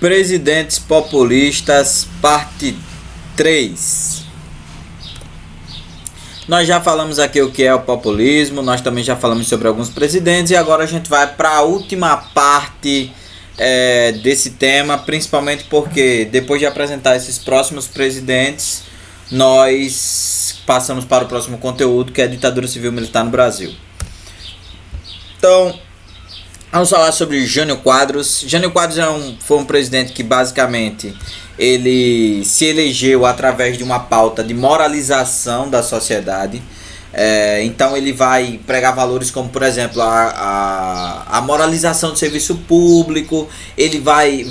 Presidentes populistas, parte 3. Nós já falamos aqui o que é o populismo, nós também já falamos sobre alguns presidentes e agora a gente vai para a última parte desse tema, principalmente porque depois de apresentar esses próximos presidentes, nós passamos para o próximo conteúdo, que é a ditadura civil-militar no Brasil. Então, vamos falar sobre Jânio Quadros. Jânio Quadros foi um presidente que basicamente ele se elegeu através de uma pauta de moralização da sociedade. Então ele vai pregar valores como, por exemplo, a moralização do serviço público. Ele vai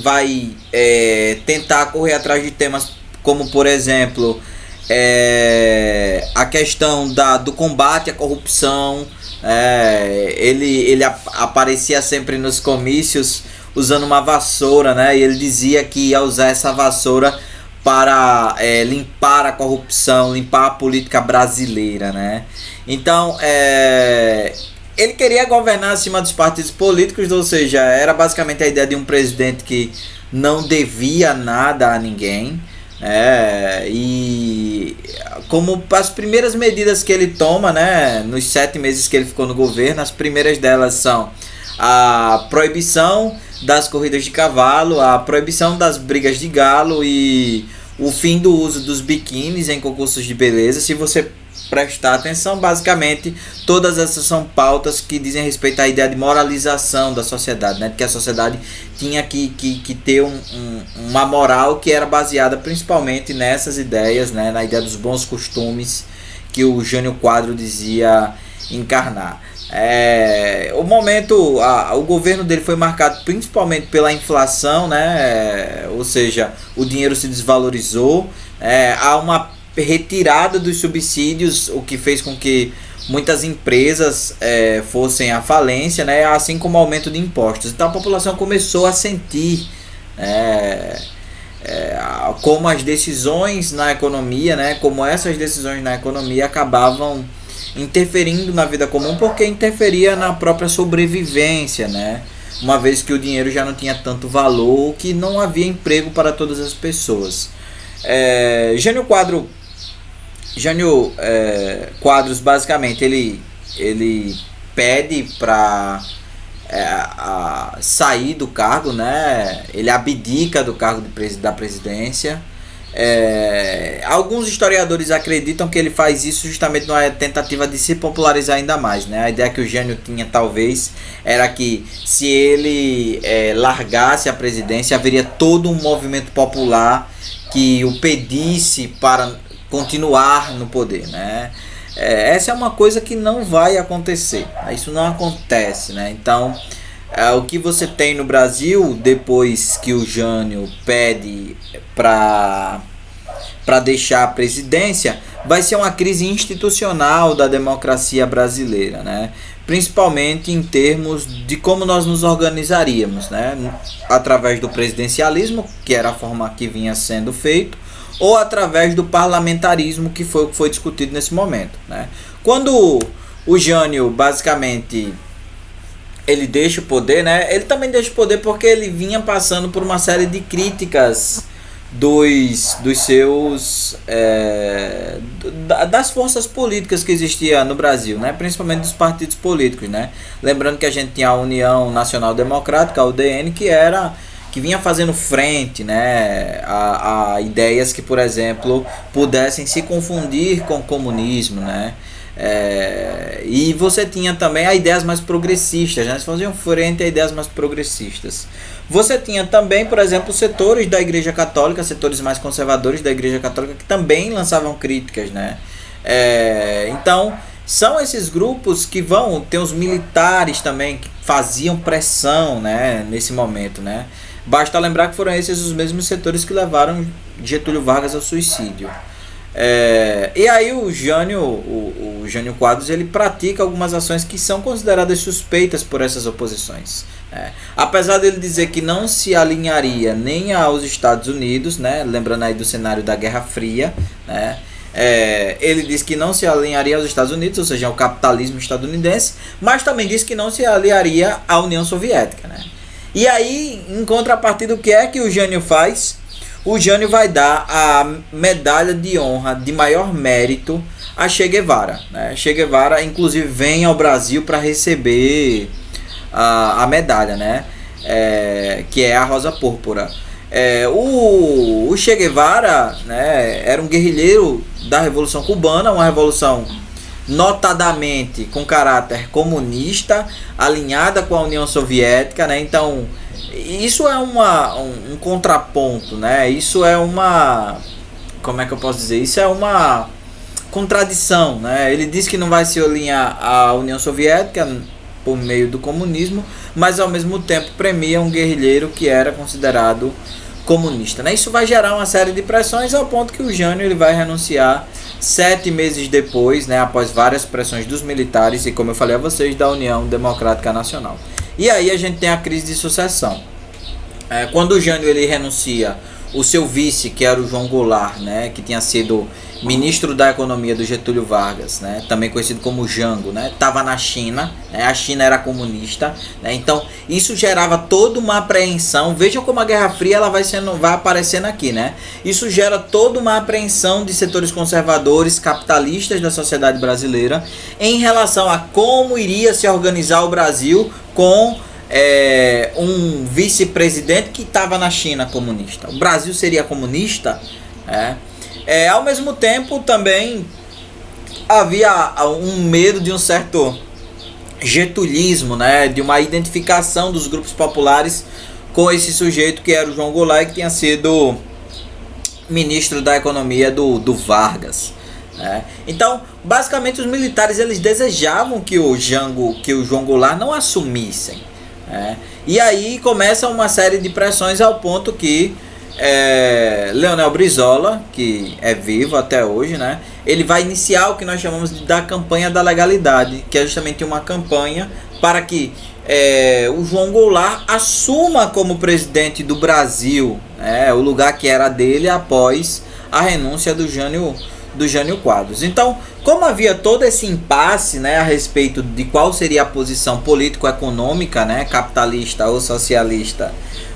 tentar correr atrás de temas como, por exemplo, a questão do combate à corrupção. Ele aparecia sempre nos comícios usando uma vassoura, né? E ele dizia que ia usar essa vassoura para limpar a corrupção, limpar a política brasileira, né? Então, ele queria governar acima dos partidos políticos, ou seja, era basicamente a ideia de um presidente que não devia nada a ninguém. E como as primeiras medidas que ele toma, né, nos 7 meses que ele ficou no governo, as primeiras delas são a proibição das corridas de cavalo, a proibição das brigas de galo e o fim do uso dos biquínis em concursos de beleza. Se você prestar atenção, basicamente todas essas são pautas que dizem respeito à ideia de moralização da sociedade, né? Que a sociedade tinha que ter uma moral que era baseada principalmente nessas ideias, né? Na ideia dos bons costumes que o Jânio Quadros dizia encarnar. O governo dele foi marcado principalmente pela inflação, né? Ou seja, o dinheiro se desvalorizou, há uma retirada dos subsídios, o que fez com que muitas empresas fossem à falência, né? Assim como o aumento de impostos. Então a população começou a sentir como as decisões na economia, né? Como essas decisões na economia acabavam interferindo na vida comum, porque interferia na própria sobrevivência, né? Uma vez que o dinheiro já não tinha tanto valor, que não havia emprego para todas as pessoas. Jânio Quadros basicamente ele pede para sair do cargo, né? Ele abdica do cargo da presidência. Alguns historiadores acreditam que ele faz isso justamente numa tentativa de se popularizar ainda mais, né? A ideia que o Jânio tinha talvez era que se ele largasse a presidência, haveria todo um movimento popular que o pedisse para continuar no poder, né? Essa é uma coisa que não vai acontecer, isso não acontece, né? Então, o que você tem no Brasil, depois que o Jânio pede para deixar a presidência, vai ser uma crise institucional da democracia brasileira, né? Principalmente em termos de como nós nos organizaríamos, né? Através do presidencialismo, que era a forma que vinha sendo feito, ou através do parlamentarismo, que foi o que foi discutido nesse momento, né? Quando o Jânio basicamente ele deixa o poder, né? Ele também deixa o poder porque ele vinha passando por uma série de críticas dos seus das forças políticas que existia no Brasil, né? Principalmente dos partidos políticos, né? Lembrando que a gente tinha a União Nacional Democrática, a UDN, que vinha fazendo frente, né, a ideias que, por exemplo, pudessem se confundir com o comunismo, né? E você tinha também as ideias mais progressistas, né? Eles faziam frente a ideias mais progressistas. Você tinha também, por exemplo, setores da Igreja Católica, setores mais conservadores da Igreja Católica, que também lançavam críticas, né? Então, são esses grupos que vão ter os militares também, que faziam pressão, né, nesse momento, né? Basta lembrar que foram esses os mesmos setores que levaram Getúlio Vargas ao suicídio. E aí o Jânio Quadros ele pratica algumas ações que são consideradas suspeitas por essas oposições. Apesar dele dizer que não se alinharia nem aos Estados Unidos, né? Lembrando aí do cenário da Guerra Fria, né? Ele diz que não se alinharia aos Estados Unidos, ou seja, ao capitalismo estadunidense, mas também diz que não se aliaria à União Soviética, né? E aí, em contrapartida, o que é que o Jânio faz? O Jânio vai dar a medalha de honra de maior mérito a Che Guevara, né? Che Guevara, inclusive, vem ao Brasil para receber a medalha, né? Que é a Rosa Púrpura. O Che Guevara, né, era um guerrilheiro da Revolução Cubana, uma revolução notadamente com caráter comunista, alinhada com a União Soviética, né? Então, isso é um contraponto, né? Isso é uma... Como é que eu posso dizer? Isso é uma contradição, né? Ele diz que não vai se alinhar à União Soviética por meio do comunismo, mas ao mesmo tempo premia um guerrilheiro que era considerado comunista, né? Isso vai gerar uma série de pressões ao ponto que o Jânio ele vai renunciar 7 meses depois, né, após várias pressões dos militares e, como eu falei a vocês, da União Democrática Nacional. E aí a gente tem a crise de sucessão. Quando o Jânio ele renuncia, o seu vice, que era o João Goulart, né, que tinha sido ministro da Economia do Getúlio Vargas, né, também conhecido como Jango, né, estava na China, né, a China era comunista, né, então isso gerava toda uma apreensão. Vejam como a Guerra Fria ela vai aparecendo aqui, né? Isso gera toda uma apreensão de setores conservadores, capitalistas da sociedade brasileira em relação a como iria se organizar o Brasil com um vice-presidente que estava na China comunista. O Brasil seria comunista? Ao mesmo tempo também havia um medo de um certo getulismo, né, de uma identificação dos grupos populares com esse sujeito que era o João Goulart, que tinha sido ministro da Economia do Vargas, né? Então, basicamente, os militares eles desejavam que o João Goulart não assumissem, né? E aí começa uma série de pressões ao ponto que Leonel Brizola, que é vivo até hoje, né, ele vai iniciar o que nós chamamos da campanha da legalidade, que é justamente uma campanha para que o João Goulart assuma como presidente do Brasil, né, o lugar que era dele após a renúncia do Jânio Quadros. Então, como havia todo esse impasse, né, a respeito de qual seria a posição político-econômica, né, capitalista ou socialista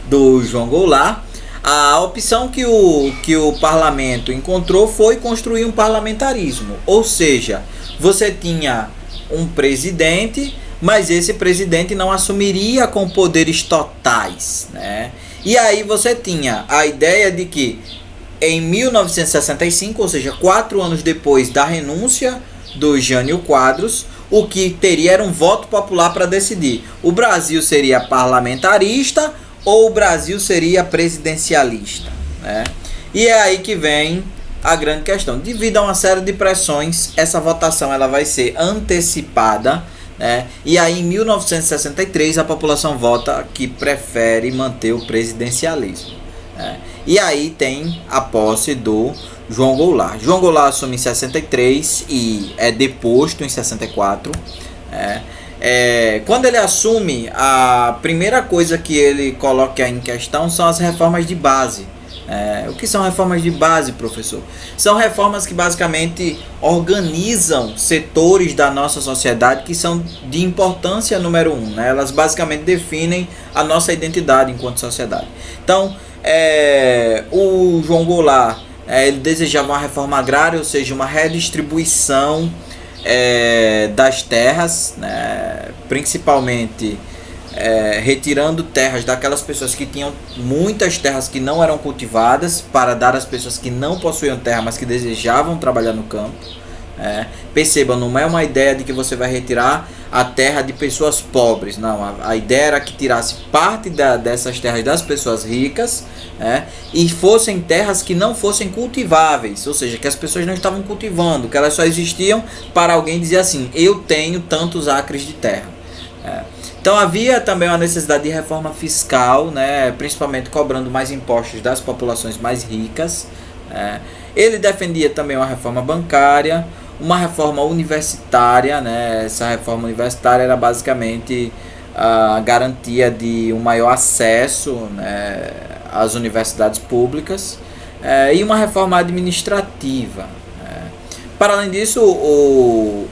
do João Goulart, a opção que o parlamento encontrou foi construir um parlamentarismo. Ou seja, você tinha um presidente, mas esse presidente não assumiria com poderes totais, né? E aí você tinha a ideia de que em 1965, ou seja, 4 anos depois da renúncia do Jânio Quadros, o que teria era um voto popular para decidir: o Brasil seria parlamentarista ou o Brasil seria presidencialista, né? E é aí que vem a grande questão. Devido a uma série de pressões, essa votação ela vai ser antecipada, né? E aí em 1963 a população vota que prefere manter o presidencialismo, né? E aí tem a posse do João Goulart. João Goulart assume em 63 e é deposto em 64, né? Quando ele assume, a primeira coisa que ele coloca em questão são as reformas de base. O que são reformas de base, professor? São reformas que basicamente organizam setores da nossa sociedade que são de importância número 1, né? Elas basicamente definem a nossa identidade enquanto sociedade. Então, o João Goulart, ele desejava uma reforma agrária, ou seja, uma redistribuição das terras, né, principalmente retirando terras daquelas pessoas que tinham muitas terras que não eram cultivadas para dar às pessoas que não possuíam terra, mas que desejavam trabalhar no campo. Perceba, não é uma ideia de que você vai retirar a terra de pessoas pobres, não. A ideia era que tirasse parte dessas terras das pessoas ricas, e fossem terras que não fossem cultiváveis, ou seja, que as pessoas não estavam cultivando, que elas só existiam para alguém dizer assim: eu tenho tantos acres de terra. Então havia também uma necessidade de reforma fiscal, né, principalmente cobrando mais impostos das populações mais ricas. Ele defendia também uma reforma bancária, uma reforma universitária, né? Essa reforma universitária era basicamente a garantia de um maior acesso, né, às universidades públicas, e uma reforma administrativa. Para além disso, o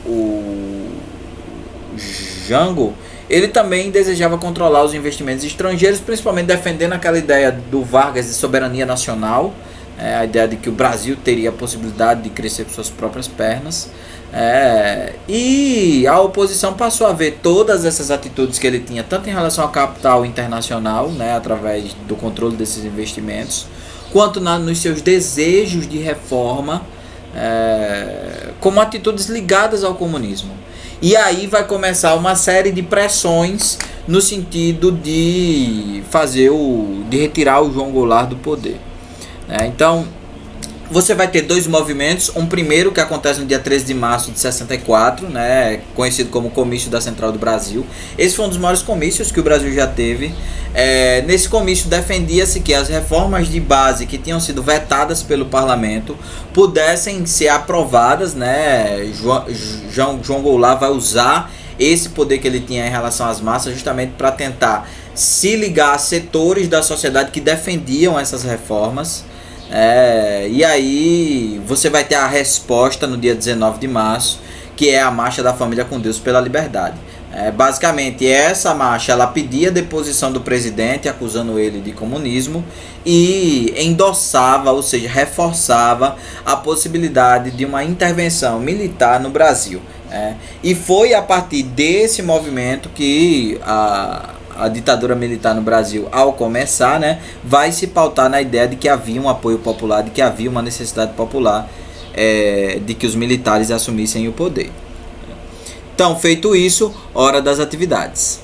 Jango ele também desejava controlar os investimentos estrangeiros, principalmente defendendo aquela ideia do Vargas de soberania nacional, a ideia de que o Brasil teria a possibilidade de crescer por suas próprias pernas. E a oposição passou a ver todas essas atitudes que ele tinha, tanto em relação ao capital internacional, né, através do controle desses investimentos, quanto nos seus desejos de reforma, como atitudes ligadas ao comunismo. E aí vai começar uma série de pressões no sentido de de retirar o João Goulart do poder. Então, você vai ter dois movimentos. Um primeiro que acontece no dia 13 de março de 64, né, conhecido como Comício da Central do Brasil. Esse foi um dos maiores comícios que o Brasil já teve. Nesse comício defendia-se que as reformas de base que tinham sido vetadas pelo parlamento pudessem ser aprovadas, né? João Goulart vai usar esse poder que ele tinha em relação às massas justamente para tentar se ligar a setores da sociedade que defendiam essas reformas. E aí você vai ter a resposta no dia 19 de março, que é a Marcha da Família com Deus pela Liberdade. Basicamente, essa marcha ela pedia a deposição do presidente, acusando ele de comunismo, e endossava, ou seja, reforçava a possibilidade de uma intervenção militar no Brasil. E foi a partir desse movimento que a ditadura militar no Brasil, ao começar, né, vai se pautar na ideia de que havia um apoio popular, de que havia uma necessidade popular, de que os militares assumissem o poder. Então, feito isso, hora das atividades.